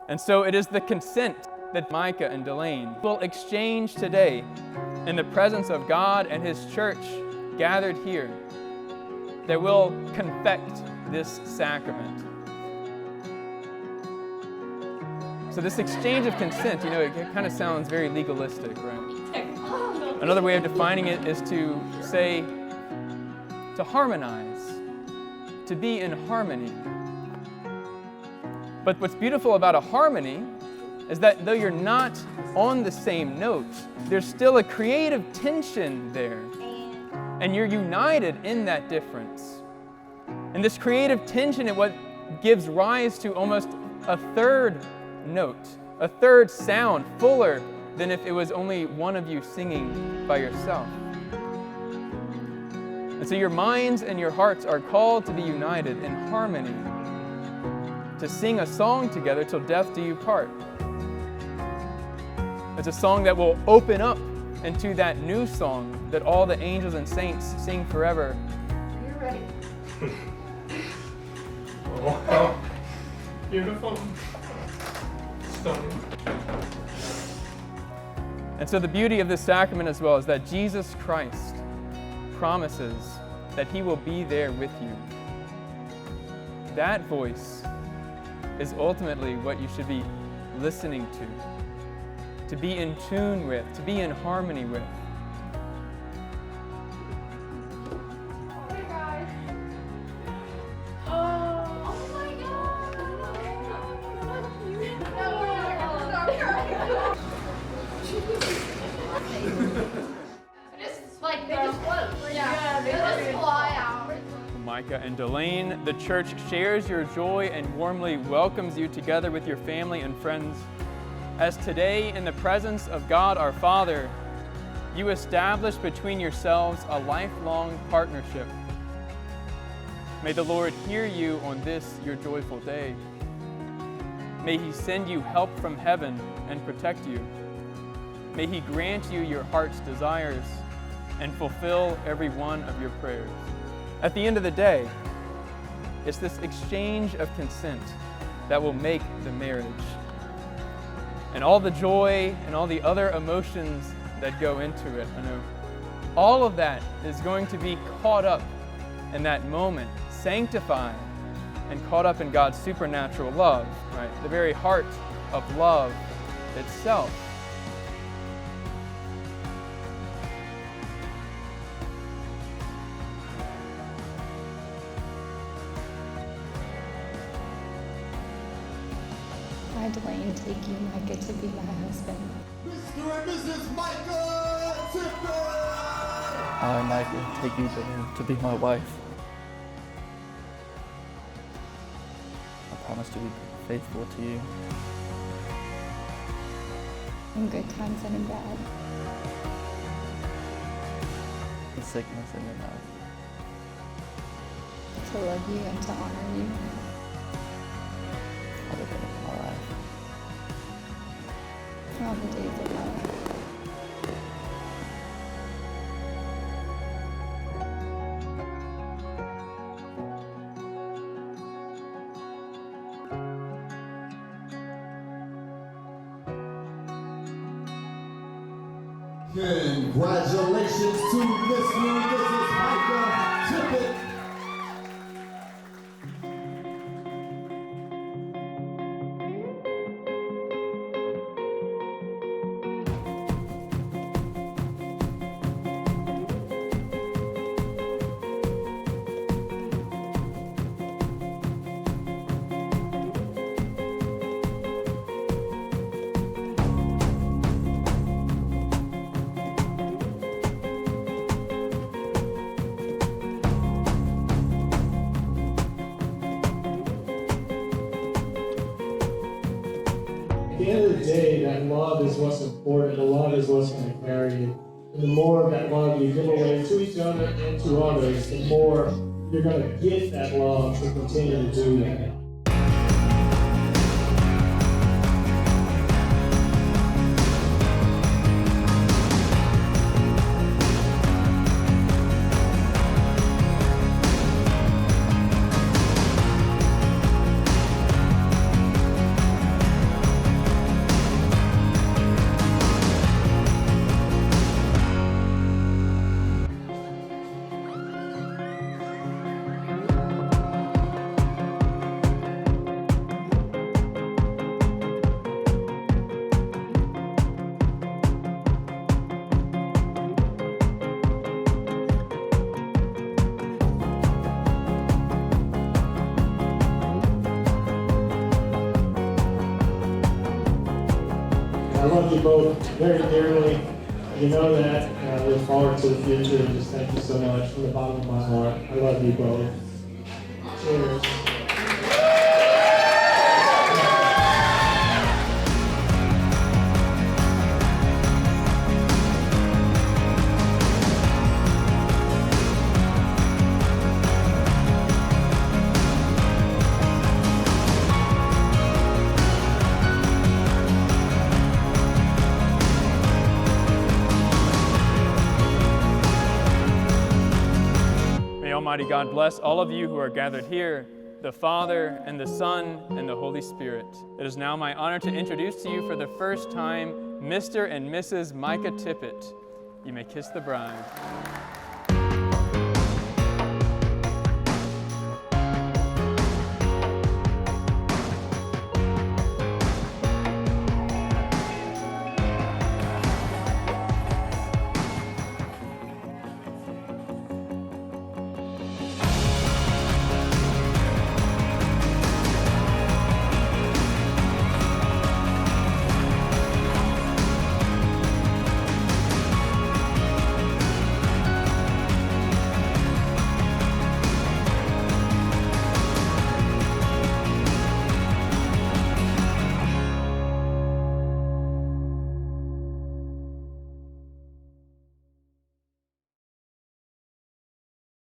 And so it is the consent that Micah and Delayne will exchange today in the presence of God and His church gathered here that will confect this sacrament. So this exchange of consent, it kind of sounds very legalistic, right? Another way of defining it is to say, to harmonize, to be in harmony. But what's beautiful about a harmony is that though you're not on the same note, there's still a creative tension there. And you're united in that difference. And this creative tension is what gives rise to almost a third note, a third sound, fuller than if it was only one of you singing by yourself. And so your minds and your hearts are called to be united in harmony, to sing a song together till death do you part. It's a song that will open up into that new song that all the angels and saints sing forever. Are you ready? Wow. Beautiful. Stunning. And so the beauty of this sacrament as well is that Jesus Christ promises that He will be there with you. That voice is ultimately what you should be listening to be in tune with, to be in harmony with. Hey guys. Oh my God. Just like they just float. Yeah, they just fly out. Micah and Delayne, the church shares your joy and warmly welcomes you together with your family and friends, as today, in the presence of God our Father, you establish between yourselves a lifelong partnership. May the Lord hear you on this your joyful day. May He send you help from heaven and protect you. May He grant you your heart's desires and fulfill every one of your prayers. At the end of the day, it's this exchange of consent that will make the marriage. And all the joy and all the other emotions that go into it, all of that is going to be caught up in that moment, sanctified and caught up in God's supernatural love, right? The very heart of love itself. I, Delayne, take you, Micah, to be my husband. Mr. and Mrs. Micah Tippett! I, Micah, take you, Delayne, to be my wife. I promise to be faithful to you. In good times and in bad. In sickness and in health. To love you and to honor you. All the days of my life. All the days of my life. Congratulations to Mr. and Mrs. Micah Tippett. At the end of the day, that love is what's important. The love is what's going to carry you. And the more of that love you give away to each other and to others, the more you're going to get that love to continue to do that. I love you both very dearly. You know that, and I look forward to the future. And just thank you so much from the bottom of my heart. I love you both. Cheers. Almighty God bless all of you who are gathered here, the Father and the Son and the Holy Spirit. It is now my honor to introduce to you for the first time Mr. and Mrs. Micah Tippett. You may kiss the bride.